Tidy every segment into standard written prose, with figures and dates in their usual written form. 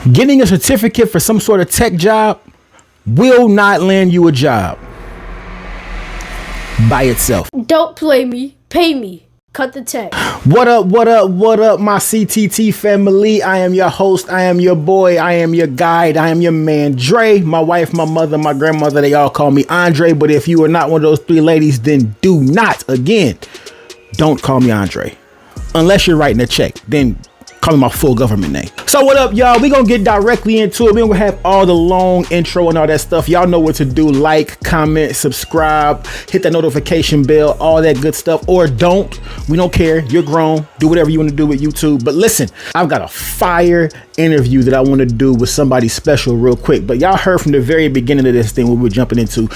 Getting a certificate for some sort of tech job will not land you a job by itself. Don't play me. Pay me. Cut the tech. What up, my CTT family? I am your host. I am your boy. I am your guide. I am your man, Dre. My wife, my mother, my grandmother, they all call me Andre. But if you are not one of those three ladies, then do not, again, don't call me Andre. Unless you're writing a check, then call me my full government name. So what up, y'all? We gonna get directly into it. We gonna have all the long intro and all that stuff. Y'all know what to do. Like, comment, subscribe, hit that notification bell, all that good stuff. Or don't. We don't care. You're grown. Do whatever you want to do with YouTube. But listen, I've got a fire interview that I want to do with somebody special real quick. But y'all heard from the very beginning of this thing what we're jumping into.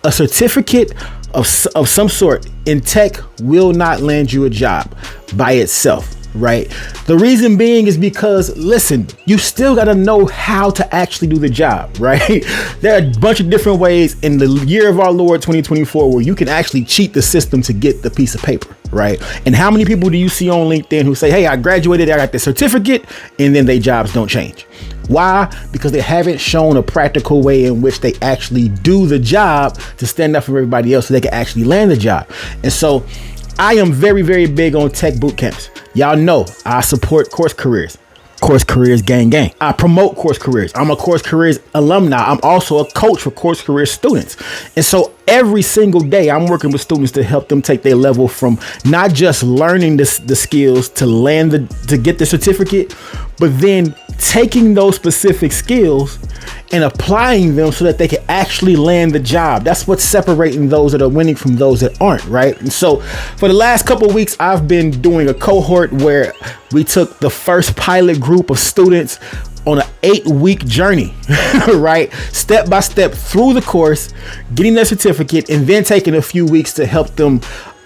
A certificate of some sort in tech will not land you a job by itself. Right. The reason being is because, listen, you still got to know how to actually do the job. Right. There are a bunch of different ways in the year of our Lord 2024 where you can actually cheat the system to get the piece of paper. Right. And how many people do you see on LinkedIn who say, hey, I graduated, I got the certificate, and then their jobs don't change? Why? Because they haven't shown a practical way in which they actually do the job to stand up for everybody else so they can actually land the job. And so I am very, very big on tech boot camps. Y'all know I support CourseCareers. CourseCareers gang gang. I promote CourseCareers. I'm a CourseCareers alumni. I'm also a coach for CourseCareers students. And so every single day I'm working with students to help them take their level from not just learning the skills to to get the certificate, but then taking those specific skills and applying them so that they can actually land the job. That's what's separating those that are winning from those that aren't, right? And so for the last couple of weeks, I've been doing a cohort where we took the first pilot group of students on an 8-week journey, right? Step by step through the course, getting their certificate, and then taking a few weeks to help them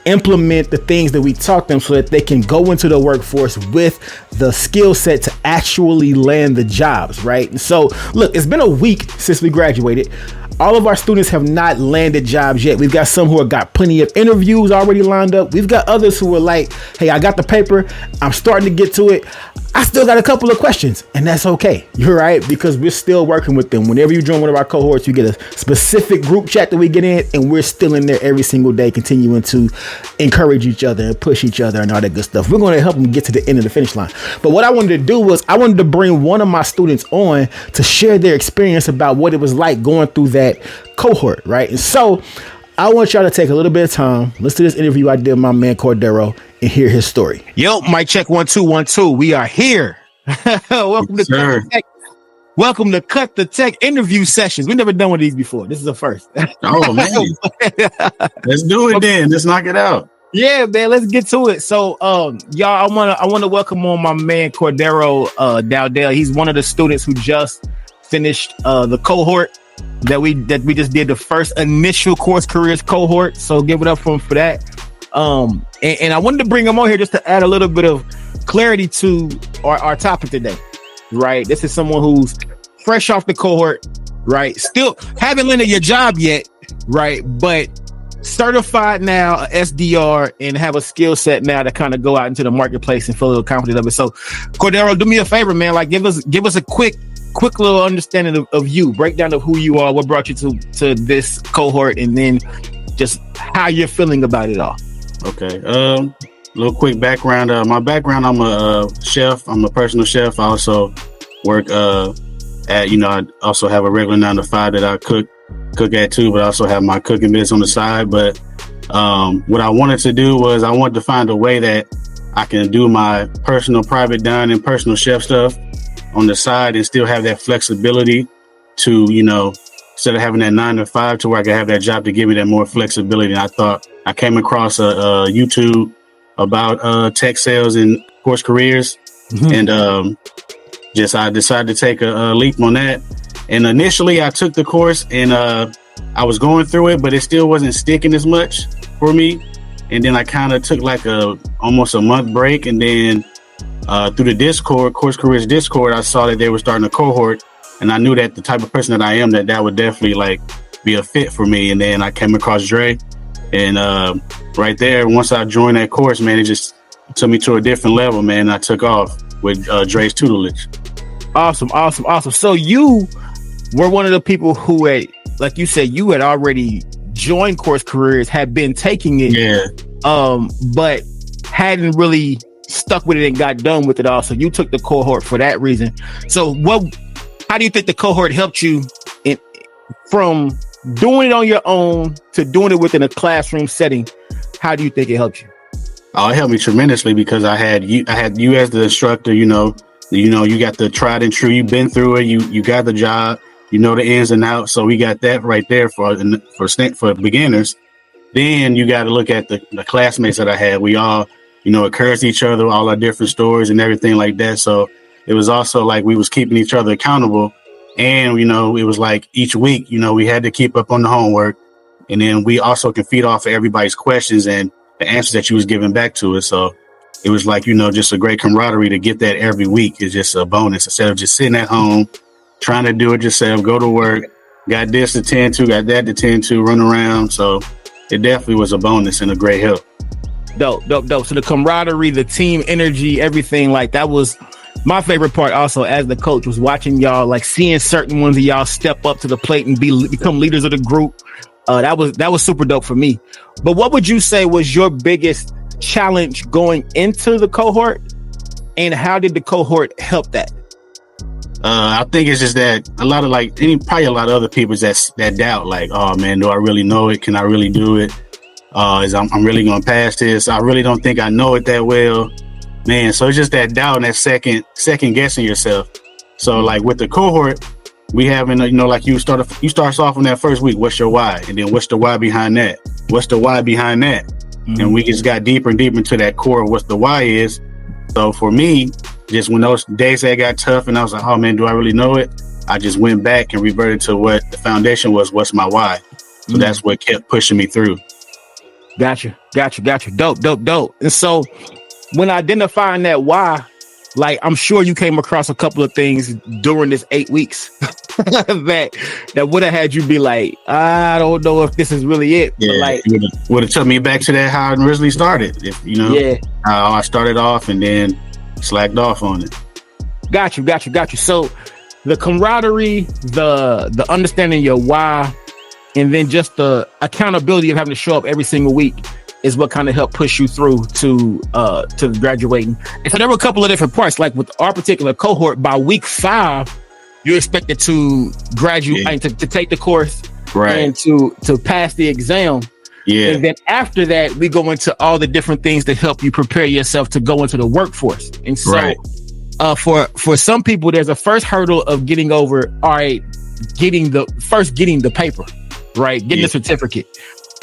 implement the things that we taught them so that they can go into the workforce with the skill set to actually land the jobs, right? And so, look, it's been a week since we graduated. All of our students have not landed jobs yet. We've got some who have got plenty of interviews already lined up. We've got others who are like, hey, I got the paper. I'm starting to get to it. I still got a couple of questions, and that's okay. You're right, because we're still working with them. Whenever you join one of our cohorts, you get a specific group chat that we get in, and we're still in there every single day, continuing to encourage each other and push each other and all that good stuff. We're going to help them get to the end of the finish line. But what I wanted to do was I wanted to bring one of my students on to share their experience about what it was like going through that cohort, right? And so I want y'all to take a little bit of time, listen to this interview I did with my man Cordero, and hear his story. Yo, mic check 1 2 1 2. We are here. Welcome to Cut the Tech. Welcome to Cut the Tech interview sessions. We've never done one of these before. This is the first. Oh man, let's do it then. Let's knock it out. Yeah, man. Let's get to it. So, y'all, I want to welcome on my man Cordero Dowdell. He's one of the students who just finished the cohort that we just did, the first initial CourseCareers cohort. So give it up for him for that. And I wanted to bring him on here just to add a little bit of clarity to our topic today, right? This is someone who's fresh off the cohort, right? Still haven't landed your job yet, right? But certified now, a SDR, and have a skill set now to kind of go out into the marketplace and feel a little confident of it. So Cordero, do me a favor, man. Like give us a quick little understanding of you, breakdown of who you are, what brought you to this cohort, and then just how you're feeling about it all. Okay. Little quick background. My background, I'm a chef. I'm a personal chef. I also work I also have a regular 9 to 5 that I cook at too, but I also have my cooking business on the side. But what I wanted to do was I wanted to find a way that I can do my personal private dining, personal chef stuff on the side and still have that flexibility to, instead of having that 9 to 5 to where I can have that job to give me that more flexibility. And I thought I came across a YouTube about tech sales and CourseCareers, and I decided to take a leap on that. And initially I took the course and I was going through it, but it still wasn't sticking as much for me. And then I kind of took like almost a month break, and then through the Discord, CourseCareers Discord, I saw that they were starting a cohort, and I knew that the type of person that I am, that would definitely like be a fit for me. And then I came across Dre, and right there, once I joined that course, man, it just took me to a different level, man. I took off with Dre's tutelage. Awesome. So you were one of the people who had, like you said, you had already joined Course Careers, had been taking it, but hadn't really stuck with it and got done with it all. So you took the cohort for that reason. So how do you think the cohort helped you from doing it on your own to doing it within a classroom setting? How do you think it helped you? Oh, it helped me tremendously because I had you as the instructor. You got the tried and true. You've been through it. You got the job. You know the ins and outs. So we got that right there for beginners. Then you got to look at the classmates that I had. We all, encouraged each other, all our different stories and everything like that. So it was also like we was keeping each other accountable. And, it was like each week, we had to keep up on the homework. And then we also can feed off of everybody's questions and the answers that you was giving back to us. So it was like, just a great camaraderie to get that every week is just a bonus instead of just sitting at home, trying to do it yourself, go to work, got this to tend to, got that to tend to, run around. So it definitely was a bonus and a great help. Dope. So the camaraderie, the team energy, everything, like that was my favorite part also as the coach, was watching y'all, like seeing certain ones of y'all step up to the plate and become leaders of the group. That was super dope for me. But what would you say was your biggest challenge going into the cohort, and how did the cohort help that? I think it's just that a lot of probably a lot of other people that doubt, like, oh man, do I really know it? Can I really do it? I'm really going to pass this? I really don't think I know it that well, man. So it's just that doubt and that second guessing yourself. So like with the cohort, we having, like you start off on that first week. What's your why? And then what's the why behind that? What's the why behind that? Mm-hmm. And we just got deeper and deeper into that core of what the why is. So for me, just when those days that got tough and I was like, oh man, do I really know it? I just went back and reverted to what the foundation was. What's my why? So that's what kept pushing me through. Gotcha. Dope. And so when identifying that why, like, I'm sure you came across a couple of things during this 8 weeks that would have had you be like, I don't know if this is really it. Yeah, but like, would have took me back to that how I originally started. How I started off and then slacked off on it. Got you. So the camaraderie, the understanding your why, and then just the accountability of having to show up every single week is what kind of helped push you through to graduating. And so there were a couple of different parts. Like with our particular cohort, by week 5, you're expected to graduate, to take the course, right, and to pass the exam. Yeah. And then after that, we go into all the different things that help you prepare yourself to go into the workforce. And so for some people, there's a first hurdle of getting over, getting the paper, right? Getting the certificate.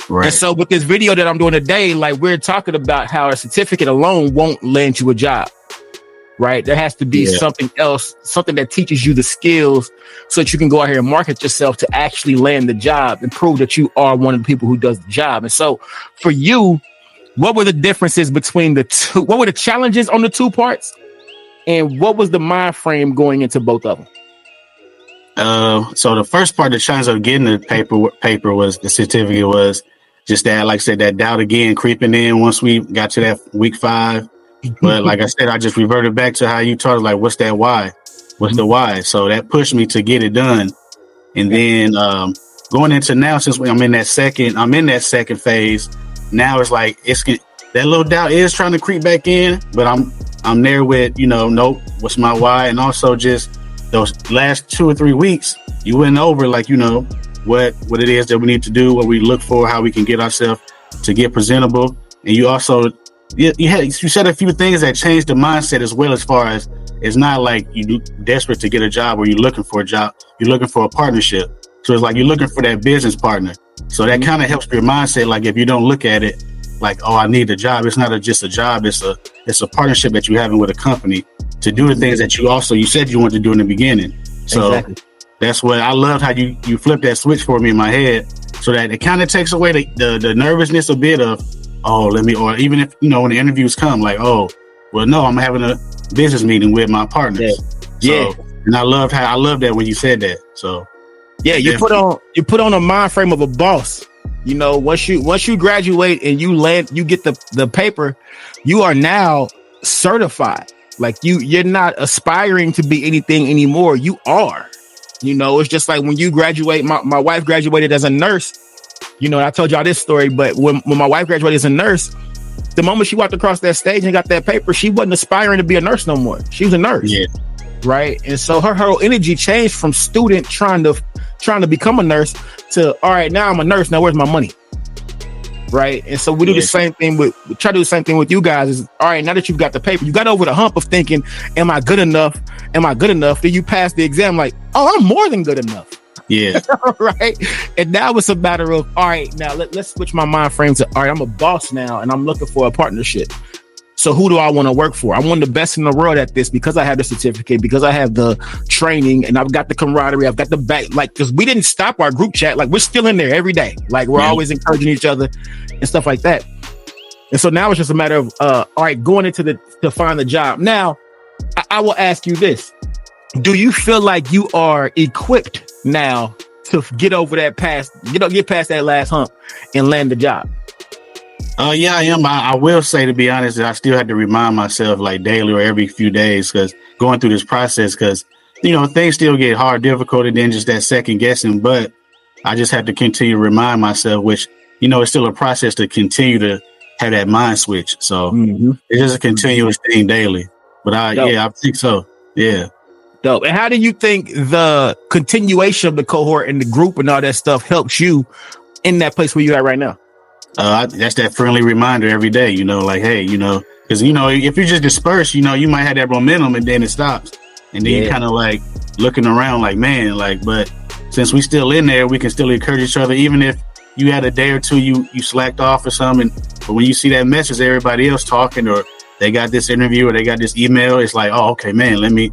Right. And so with this video that I'm doing today, like, we're talking about how a certificate alone won't land you a job, right? There has to be something else, something that teaches you the skills so that you can go out here and market yourself to actually land the job and prove that you are one of the people who does the job. And so for you, what were the differences between the two? What were the challenges on the two parts? And what was the mind frame going into both of them? So the first part, the challenge of getting the paper was the certificate was just that, like I said, that doubt again creeping in once we got to that week 5. But like I said, I just reverted back to how you taught us, like, what's that why? What's the why? So that pushed me to get it done. And then going into now, since I'm in that second phase, now it's like that little doubt is trying to creep back in, but I'm there with, nope, what's my why? And also just those last 2 or 3 weeks, you went over, like, what it is that we need to do, what we look for, how we can get ourselves to get presentable. And you also, you said a few things that changed the mindset as well, as far as it's not like you desperate to get a job or you're looking for a job, you're looking for a partnership. So it's like you're looking for that business partner. So that kind of helps your mindset. Like, if you don't look at it like, oh, I need a job, it's not just a job, it's a partnership that you're having with a company to do the things that you said you wanted to do in the beginning. So exactly. That's what I loved, how you flipped that switch for me in my head, so that it kind of takes away the nervousness a bit of, or even if, when the interviews come, like, oh, well, no, I'm having a business meeting with my partners. Yeah. So, and I love that when you said that. So yeah, you put on a mind frame of a boss. Once you graduate and you get the paper, you are now certified. Like you're not aspiring to be anything anymore. You are. You know, it's just like when you graduate. My wife graduated as a nurse. You know, I told y'all this story, but when my wife graduated as a nurse, the moment she walked across that stage and got that paper, she wasn't aspiring to be a nurse no more. She was a nurse. Yeah. Right. And so her whole energy changed from student trying to become a nurse to, all right, now I'm a nurse. Now where's my money? Right. And so we do the same thing we try to do the same thing with you guys is, all right, now that you've got the paper, you got over the hump of thinking, am I good enough? Am I good enough? Then you pass the exam like, oh, I'm more than good enough. Yeah. Right. And now it's a matter of, all right, now let's switch my mind frame to, all right, I'm a boss now and I'm looking for a partnership. So who do I want to work for? I want the best in the world at this because I have the certificate, because I have the training and I've got the camaraderie. I've got the back, like, because we didn't stop our group chat. Like we're still in there every day. Like we're always encouraging each other and stuff like that. And so now it's just a matter of, all right, going into to find the job. Now, I will ask you this. Do you feel like you are equipped now to get over that get past that last hump and land the job? Yeah, I am. I will say, to be honest, I still have to remind myself like daily or every few days, because going through this process, because, you know, things still get hard, difficult, and then just that second guessing. But I just have to continue to remind myself, which, you know, it's still a process to continue to have that mind switch. So it's just a continuous thing daily. But I think so. Yeah. Dope. And how do you think the continuation of the cohort and the group and all that stuff helps you in that place where you're at right now? That's that friendly reminder every day, you know, like, hey, you know, because, you know, if you just disperse, you know, you might have that momentum and then it stops. And then you kind of like looking around like, man, like, but since we still in there, we can still encourage each other. Even if you had a day or two, you slacked off or something. But when you see that message, everybody else talking, or they got this interview or they got this email, it's like, oh, okay, man, let me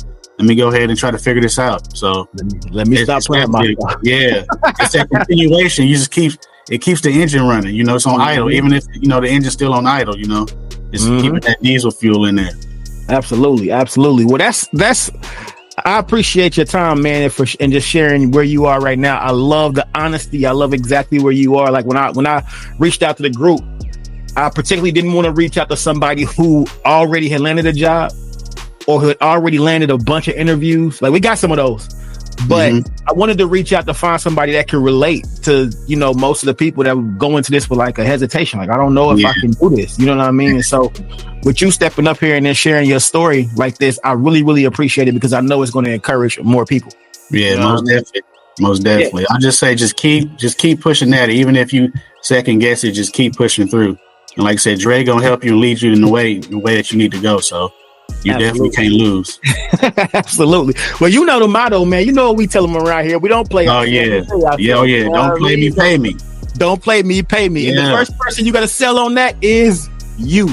go ahead and try to figure this out. So let me stop playing my yeah. It's that continuation. You just it keeps the engine running. You know, it's on idle. Even if, you know, the engine's still on idle, you know, it's keeping that diesel fuel in there. Absolutely. Well, that's I appreciate your time, man, and just sharing where you are right now. I love the honesty. I love exactly where you are. Like when I reached out to the group, I particularly didn't want to reach out to somebody who already had landed a job or who had already landed a bunch of interviews. Like we got some of those, but I wanted to reach out to find somebody that can relate to, you know, most of the people that go into this with like a hesitation. Like, I don't know if I can do this. You know what I mean? And so with you stepping up here and then sharing your story like this, I really, really appreciate it because I know it's going to encourage more people. Yeah, you know most definitely. Yeah. I'll just say, just keep pushing that. Even if you second guess it, just keep pushing through. And like I said, Dre gonna help you and lead you in the way that you need to go. So you definitely can't lose. Absolutely. Well, you know the motto, man. You know what we tell them around here. We don't play. Oh, yeah. Don't play me, pay me. Don't play me, pay me. Yeah. And the first person you got to sell on that is you.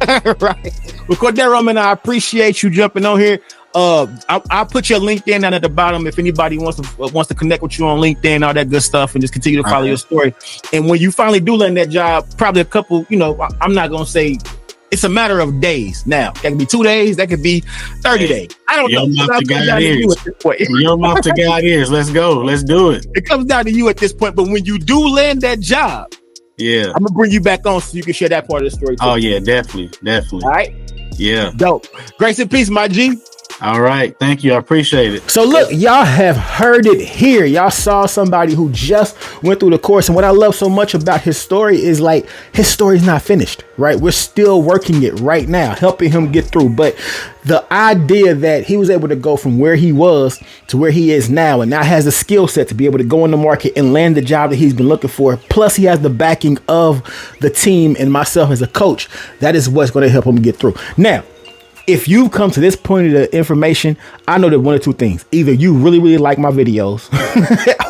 Right. Well, Cordero, man, I appreciate you jumping on here. I'll put your LinkedIn down at the bottom if anybody wants to connect with you on LinkedIn, all that good stuff, and just continue to follow your story. And when you finally do land that job, probably a couple, you know, I'm not going to say it's a matter of days now. That could be 2 days. That could be 30 days. I don't know. Your mouth to God ears. Let's go. Let's do it. It comes down to you at this point. But when you do land that job, I'm going to bring you back on so you can share that part of the story too. Oh, yeah, definitely. All right? Yeah. Dope. Grace and peace, my G. All right. Thank you. I appreciate it. So look, y'all have heard it here. Y'all saw somebody who just went through the course. And what I love so much about his story is like his story's not finished, right? We're still working it right now, helping him get through. But the idea that he was able to go from where he was to where he is now, and now has a skill set to be able to go in the market and land the job that he's been looking for. Plus he has the backing of the team and myself as a coach. That is what's going to help him get through. Now, if you've come to this point of the information, I know that one or two things. Either you really, really like my videos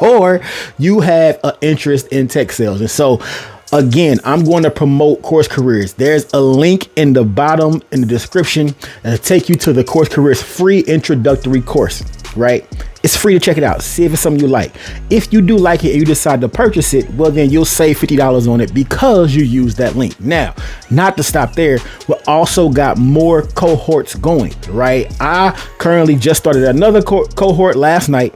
or you have an interest in tech sales. And so, again, I'm going to promote Course Careers. There's a link in the bottom in the description that'll take you to the Course Careers free introductory course, right? It's free to check it out. See if it's something you like. If you do like it and you decide to purchase it, well, then you'll save $50 on it because you use that link. Now, not to stop there, we also got more cohorts going, right? I currently just started another cohort last night.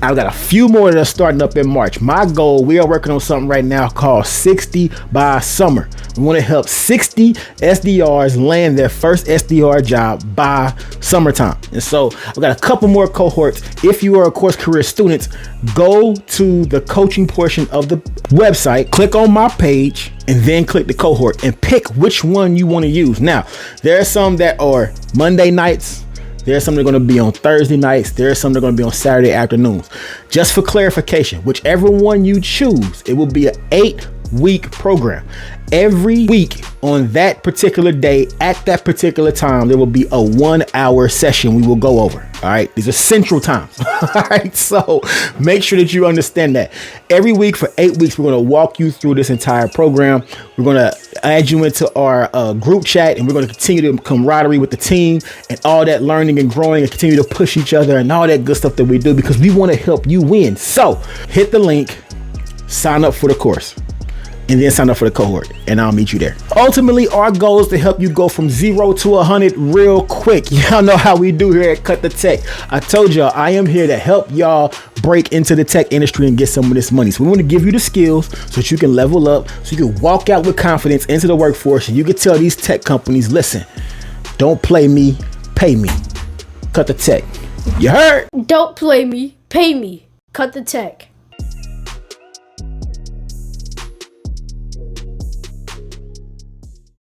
I've got a few more that are starting up in March. My goal, we are working on something right now called 60 by summer. We want to help 60 SDRs land their first SDR job by summertime. And so I've got a couple more cohorts. If you are a Course Career student, go to the coaching portion of the website, click on my page, and then click the cohort and pick which one you want to use. Now, there are some that are Monday nights. There's some that are going to be on Thursday nights. There's some that are going to be on Saturday afternoons. Just for clarification, whichever one you choose, it will be an 8-week program. Every week on that particular day, at that particular time, there will be a 1-hour session we will go over. All right. These are central times. All right. So make sure that you understand that every week for 8 weeks, we're going to walk you through this entire program. We're going to add you into our group chat, and we're going to continue the camaraderie with the team and all that learning and growing and continue to push each other and all that good stuff that we do because we want to help you win. So hit the link, sign up for the course, and then sign up for the cohort, and I'll meet you there. Ultimately, our goal is to help you go from 0 to 100 real quick. Y'all know how we do here at Cut the Tech. I told y'all I am here to help y'all break into the tech industry and get some of this money. So we want to give you the skills so that you can level up, so you can walk out with confidence into the workforce, and you can tell these tech companies, listen, don't play me, pay me. Cut the Tech. You heard? Don't play me, pay me. Cut the tech.